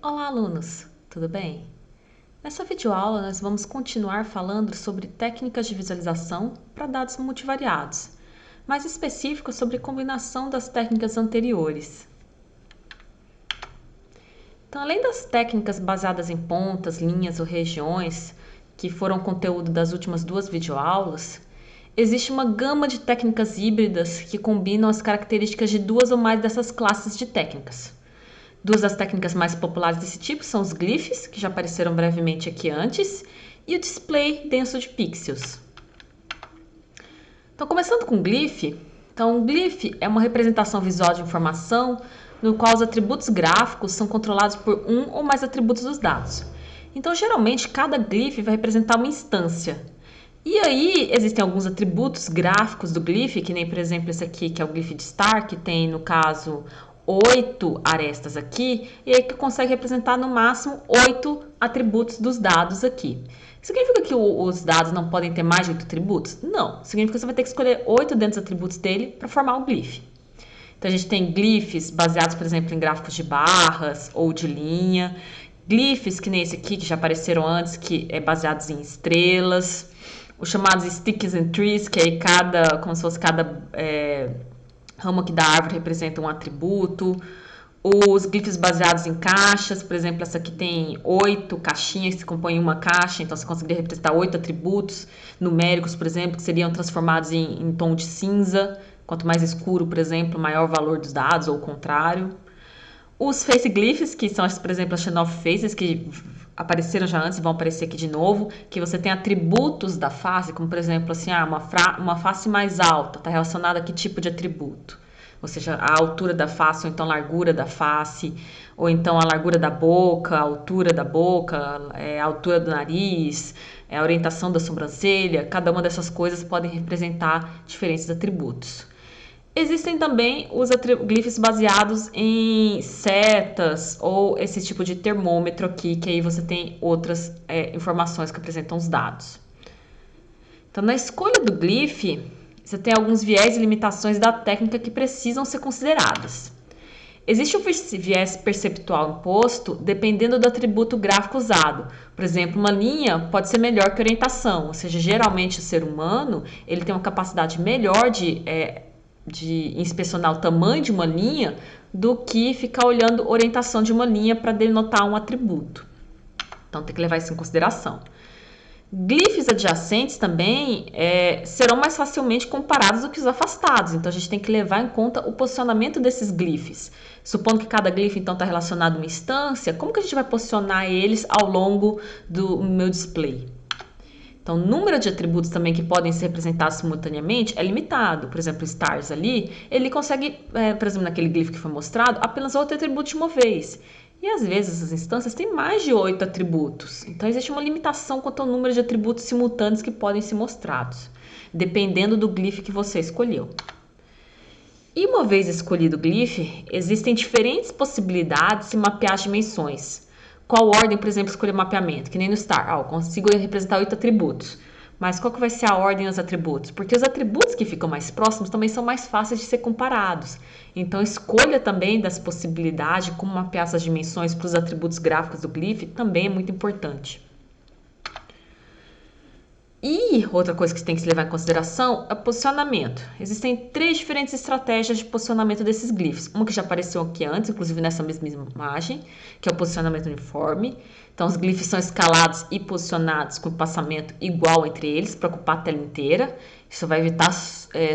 Olá, alunos! Tudo bem? Nessa videoaula, nós vamos continuar falando sobre técnicas de visualização para dados multivariados, mais específico sobre combinação das técnicas anteriores. Então, além das técnicas baseadas em pontas, linhas ou regiões, que foram conteúdo das últimas duas videoaulas, existe uma gama de técnicas híbridas que combinam as características de duas ou mais dessas classes de técnicas. Duas das técnicas mais populares desse tipo são os glyphs, que já apareceram brevemente aqui antes, e o display denso de pixels. Então, começando com o glyph. Então, um glyph é uma representação visual de informação no qual os atributos gráficos são controlados por um ou mais atributos dos dados. Então, geralmente, cada glyph vai representar uma instância. E aí, existem alguns atributos gráficos do glyph, que nem, por exemplo, esse aqui, que é o glyph de star, que tem, no caso, 8 arestas aqui, e aí que consegue representar no máximo 8 atributos dos dados aqui. Significa que os dados não podem ter mais de 8 atributos? Não. Significa que você vai ter que escolher 8 dentre os atributos dele para formar o glyph. Então a gente tem glyphs baseados, por exemplo, em gráficos de barras ou de linha. Glyphs, que nem esse aqui, que já apareceram antes, que é baseados em estrelas. Os chamados sticks and trees, que aí como se fosse cada ramo aqui da árvore representa um atributo. Os glyphs baseados em caixas, por exemplo, essa aqui tem 8 caixinhas que compõem uma caixa, então você conseguiria representar 8 atributos numéricos, por exemplo, que seriam transformados em tom de cinza. Quanto mais escuro, por exemplo, maior o valor dos dados, ou o contrário. Os face glyphs, que são, por exemplo, as Chanoff faces, que apareceram já antes e vão aparecer aqui de novo, que você tem atributos da face, como por exemplo, assim, uma face mais alta, está relacionada a que tipo de atributo? Ou seja, a altura da face, ou então a largura da face, ou então a largura da boca, a altura da boca, a altura do nariz, a orientação da sobrancelha. Cada uma dessas coisas podem representar diferentes atributos. Existem também os glyphs baseados em setas ou esse tipo de termômetro aqui, que aí você tem outras informações que apresentam os dados. Então, na escolha do glyph, você tem alguns viés e limitações da técnica que precisam ser consideradas. Existe um viés perceptual imposto dependendo do atributo gráfico usado. Por exemplo, uma linha pode ser melhor que orientação, ou seja, geralmente o ser humano ele tem uma capacidade melhor de inspecionar o tamanho de uma linha do que ficar olhando a orientação de uma linha para denotar um atributo. Então tem que levar isso em consideração. Glyphs adjacentes também serão mais facilmente comparados do que os afastados, então a gente tem que levar em conta o posicionamento desses glyphs. Supondo que cada glyph então está relacionado a uma instância, como que a gente vai posicionar eles ao longo do meu display? Então, o número de atributos também que podem ser representados simultaneamente é limitado. Por exemplo, stars ali, ele consegue, por exemplo, naquele glyph que foi mostrado, apenas 8 atributos de uma vez. E às vezes essas instâncias têm mais de 8 atributos. Então, existe uma limitação quanto ao número de atributos simultâneos que podem ser mostrados, dependendo do glyph que você escolheu. E uma vez escolhido o glyph, existem diferentes possibilidades de mapear as dimensões. Qual ordem, por exemplo, escolher o mapeamento? Que nem no star. Eu consigo representar 8 atributos. Mas qual que vai ser a ordem dos atributos? Porque os atributos que ficam mais próximos também são mais fáceis de ser comparados. Então, escolha também das possibilidades de como mapear essas dimensões para os atributos gráficos do glyph também é muito importante. E outra coisa que você tem que se levar em consideração é o posicionamento. Existem 3 diferentes estratégias de posicionamento desses glyphs. Uma que já apareceu aqui antes, inclusive nessa mesma imagem, que é o posicionamento uniforme. Então, os glyphs são escalados e posicionados com espaçamento igual entre eles, para ocupar a tela inteira. Isso vai evitar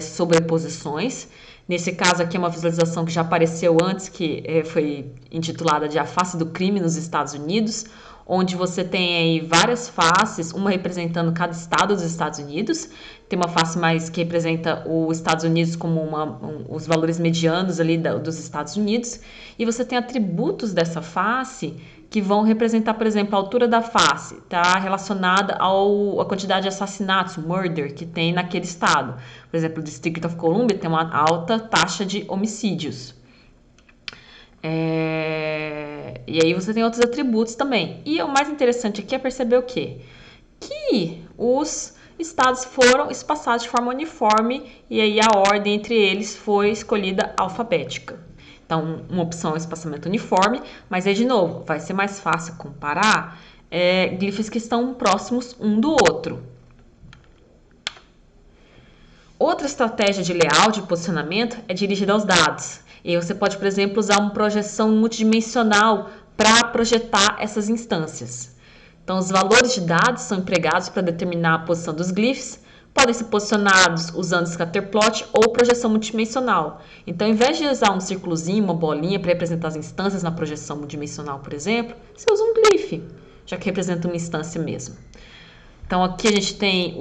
sobreposições. Nesse caso aqui é uma visualização que já apareceu antes, que foi intitulada de A Face do Crime nos Estados Unidos, onde você tem aí várias faces, uma representando cada estado dos Estados Unidos. Tem uma face mais que representa os Estados Unidos como os valores medianos ali dos Estados Unidos. E você tem atributos dessa face que vão representar, por exemplo, a altura da face, está relacionada à quantidade de assassinatos, murder, que tem naquele estado. Por exemplo, o District of Columbia tem uma alta taxa de homicídios. E aí você tem outros atributos também. E o mais interessante aqui é perceber o quê? Que os estados foram espaçados de forma uniforme e aí a ordem entre eles foi escolhida alfabética. Então, uma opção é o espaçamento uniforme, mas aí, de novo, vai ser mais fácil comparar glifos que estão próximos um do outro. Outra estratégia de layout e posicionamento é dirigida aos dados. E aí você pode, por exemplo, usar uma projeção multidimensional para projetar essas instâncias. Então, os valores de dados são empregados para determinar a posição dos glifos, podem ser posicionados usando scatterplot ou projeção multidimensional. Então, ao invés de usar um círculozinho, uma bolinha para representar as instâncias na projeção multidimensional, por exemplo, você usa um glif, já que representa uma instância mesmo. Então, aqui a gente tem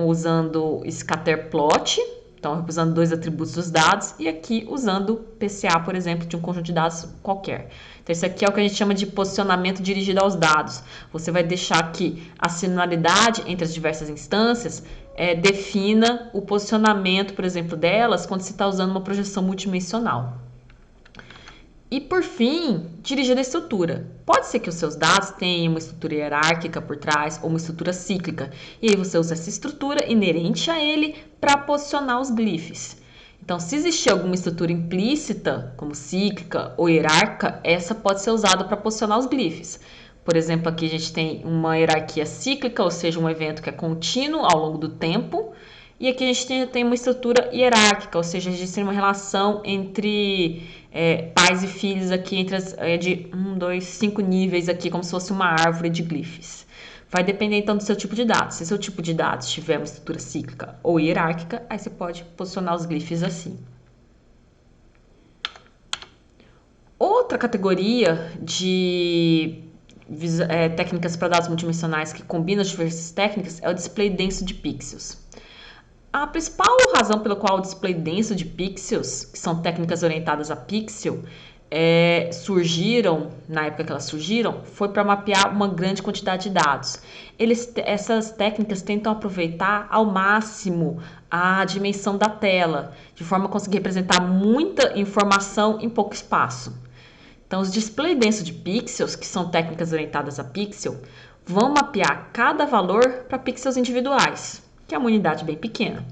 usando scatterplot, então usando dois atributos dos dados, e aqui usando PCA, por exemplo, de um conjunto de dados qualquer. Então, isso aqui é o que a gente chama de posicionamento dirigido aos dados. Você vai deixar que a similaridade entre as diversas instâncias defina o posicionamento, por exemplo, delas quando você está usando uma projeção multidimensional. E, por fim, dirigir a estrutura. Pode ser que os seus dados tenham uma estrutura hierárquica por trás ou uma estrutura cíclica. E aí você usa essa estrutura inerente a ele para posicionar os glifos. Então, se existir alguma estrutura implícita, como cíclica ou hierárquica, essa pode ser usada para posicionar os glifos. Por exemplo, aqui a gente tem uma hierarquia cíclica, ou seja, um evento que é contínuo ao longo do tempo. E aqui a gente tem uma estrutura hierárquica, ou seja, existe uma relação entre pais e filhos aqui, de 5 níveis aqui, como se fosse uma árvore de glifos. Vai depender então do seu tipo de dados. Se seu tipo de dados tiver uma estrutura cíclica ou hierárquica, aí você pode posicionar os glifos assim. Outra categoria de técnicas para dados multidimensionais que combinam as diversas técnicas é o display denso de pixels. A principal razão pela qual o display denso de pixels, que são técnicas orientadas a pixel, surgiram, na época que elas surgiram, foi para mapear uma grande quantidade de dados. Essas técnicas tentam aproveitar ao máximo a dimensão da tela, de forma a conseguir representar muita informação em pouco espaço. Então, os display denso de pixels, que são técnicas orientadas a pixel, vão mapear cada valor para pixels individuais, que é uma unidade bem pequena,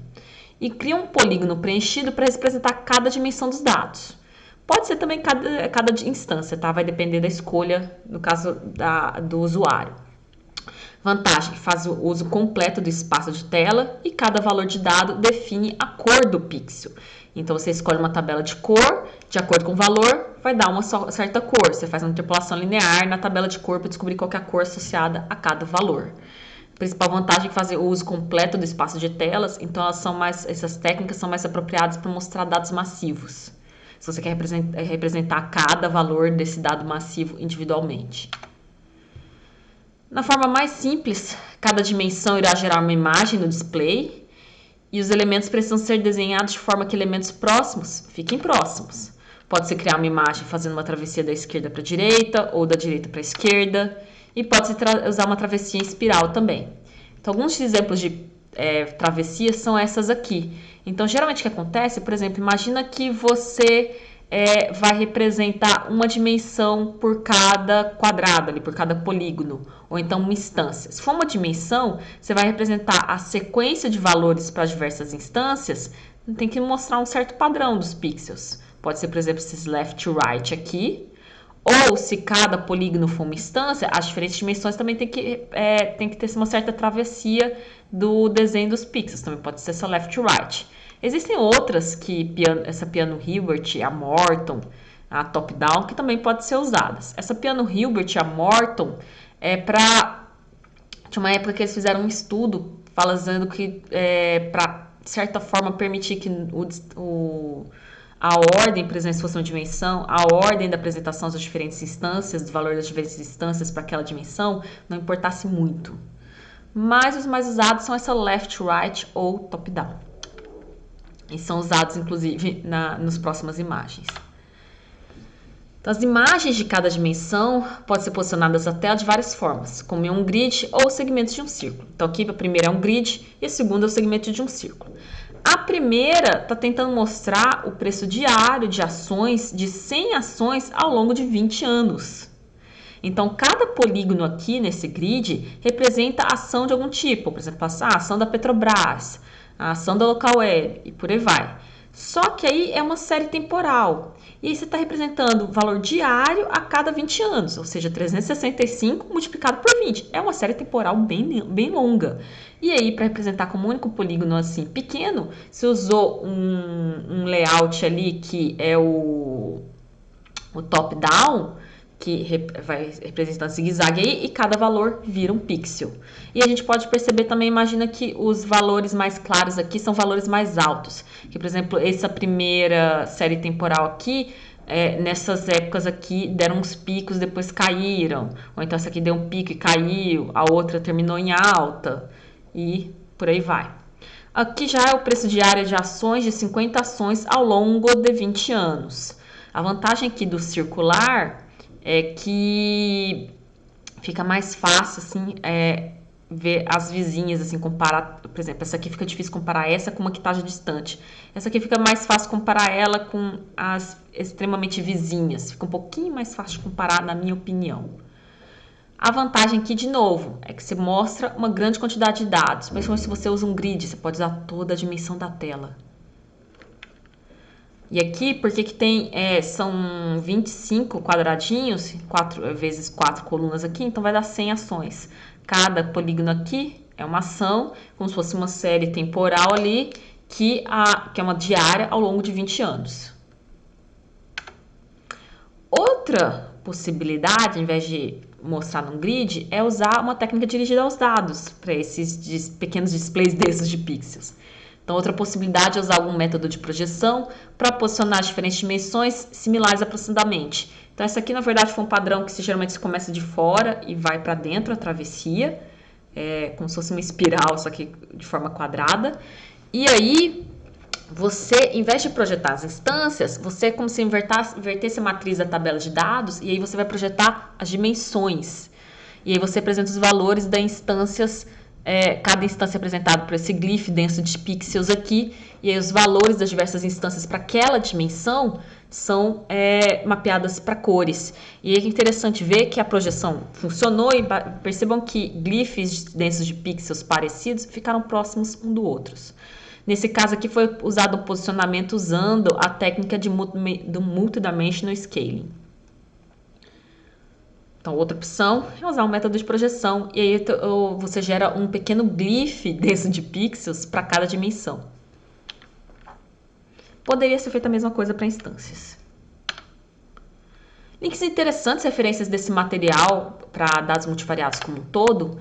e criam um polígono preenchido para representar cada dimensão dos dados. Pode ser também cada instância, tá? Vai depender da escolha, no caso do usuário. Vantagem, faz o uso completo do espaço de tela e cada valor de dado define a cor do pixel. Então, você escolhe uma tabela de cor, de acordo com o valor, vai dar uma certa cor. Você faz uma interpolação linear na tabela de cor para descobrir qual é a cor associada a cada valor. A principal vantagem é fazer o uso completo do espaço de telas, então essas técnicas são mais apropriadas para mostrar dados massivos. Se você quer representar cada valor desse dado massivo individualmente. Na forma mais simples, cada dimensão irá gerar uma imagem no display e os elementos precisam ser desenhados de forma que elementos próximos fiquem próximos. Pode-se criar uma imagem fazendo uma travessia da esquerda para a direita ou da direita para a esquerda. E pode-se usar uma travessia em espiral também. Então, alguns exemplos de travessias são essas aqui. Então, geralmente o que acontece, por exemplo, imagina que você vai representar uma dimensão por cada quadrado, ali, por cada polígono, ou então uma instância. Se for uma dimensão, você vai representar a sequência de valores para as diversas instâncias, tem que mostrar um certo padrão dos pixels. Pode ser, por exemplo, esses left to right aqui, ou se cada polígono for uma instância, as diferentes dimensões também tem que ter uma certa travessia do desenho dos pixels. Também pode ser essa left to right. Existem outras essa Piano Hilbert, a Morton, a Top Down, que também podem ser usadas. Essa Piano Hilbert e a Morton tinha uma época que eles fizeram um estudo falando que para, de certa forma, permitir que a ordem, por exemplo, se fosse uma dimensão, a ordem da apresentação das diferentes instâncias, do valor das diferentes instâncias para aquela dimensão, não importasse muito. Mas os mais usados são essa left, right ou top-down. E são usados, inclusive, nas próximas imagens. Então, as imagens de cada dimensão podem ser posicionadas na tela de várias formas, como em um grid ou segmentos de um círculo. Então, aqui a primeira é um grid e a segunda é o segmento de um círculo. A primeira está tentando mostrar o preço diário de ações, de 100 ações ao longo de 20 anos. Então, cada polígono aqui nesse grid representa a ação de algum tipo. Por exemplo, a ação da Petrobras, a ação da Local Web e por aí vai. Só que aí é uma série temporal. E aí você está representando o valor diário a cada 20 anos, ou seja, 365 multiplicado por 20. É uma série temporal bem longa. E aí, para representar como único polígono assim pequeno, você usou um layout ali que é o top-down, que vai representando zigue-zague aí, e cada valor vira um pixel. E a gente pode perceber também, imagina que os valores mais claros aqui são valores mais altos. Que, por exemplo, essa primeira série temporal aqui, nessas épocas aqui deram uns picos, depois caíram. Ou então essa aqui deu um pico e caiu, a outra terminou em alta, e por aí vai. Aqui já é o preço diário de ações de 50 ações ao longo de 20 anos. A vantagem aqui do circular é que fica mais fácil assim, ver as vizinhas, assim, comparar. Por exemplo, essa aqui fica difícil comparar essa com uma que está distante. Essa aqui fica mais fácil comparar ela com as extremamente vizinhas. Fica um pouquinho mais fácil de comparar, na minha opinião. A vantagem aqui, de novo, é que você mostra uma grande quantidade de dados. Principalmente se você usa um grid, você pode usar toda a dimensão da tela. E aqui, porque que tem, são 25 quadradinhos, 4 vezes 4 colunas aqui, então vai dar 100 ações. Cada polígono aqui é uma ação, como se fosse uma série temporal ali, que é uma diária ao longo de 20 anos. Outra possibilidade, ao invés de mostrar num grid, é usar uma técnica dirigida aos dados, para esses pequenos displays desses de pixels. Então, outra possibilidade é usar algum método de projeção para posicionar diferentes dimensões similares aproximadamente. Então, essa aqui, na verdade, foi um padrão que geralmente se começa de fora e vai para dentro, a travessia, como se fosse uma espiral, só que de forma quadrada. E aí, você, em vez de projetar as instâncias, você é como se invertesse a matriz da tabela de dados, e aí você vai projetar as dimensões. E aí você apresenta os valores das instâncias, cada instância apresentada por esse glyph dentro de pixels aqui, e aí os valores das diversas instâncias para aquela dimensão são mapeadas para cores. E aí é interessante ver que a projeção funcionou, e percebam que glyphs dentro de pixels parecidos ficaram próximos um do outro. Nesse caso aqui foi usado o posicionamento usando a técnica do Multidimensional Scaling. Então, outra opção é usar um método de projeção, e aí você gera um pequeno glyph desse de pixels para cada dimensão. Poderia ser feita a mesma coisa para instâncias. Links interessantes, referências desse material para dados multivariados como um todo.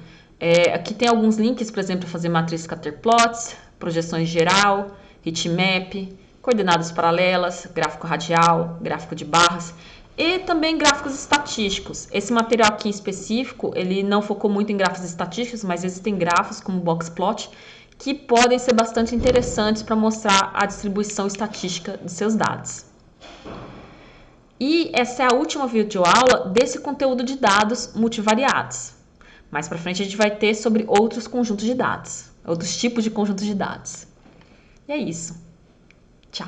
Aqui tem alguns links, por exemplo, para fazer matriz scatterplots, projeções geral, heatmap, coordenadas paralelas, gráfico radial, gráfico de barras e também gráficos estatísticos. Esse material aqui em específico, ele não focou muito em gráficos estatísticos, mas existem gráficos como boxplot que podem ser bastante interessantes para mostrar a distribuição estatística dos seus dados. E essa é a última videoaula desse conteúdo de dados multivariados. Mais para frente a gente vai ter sobre outros conjuntos de dados, outros tipos de conjuntos de dados. E é isso. Tchau.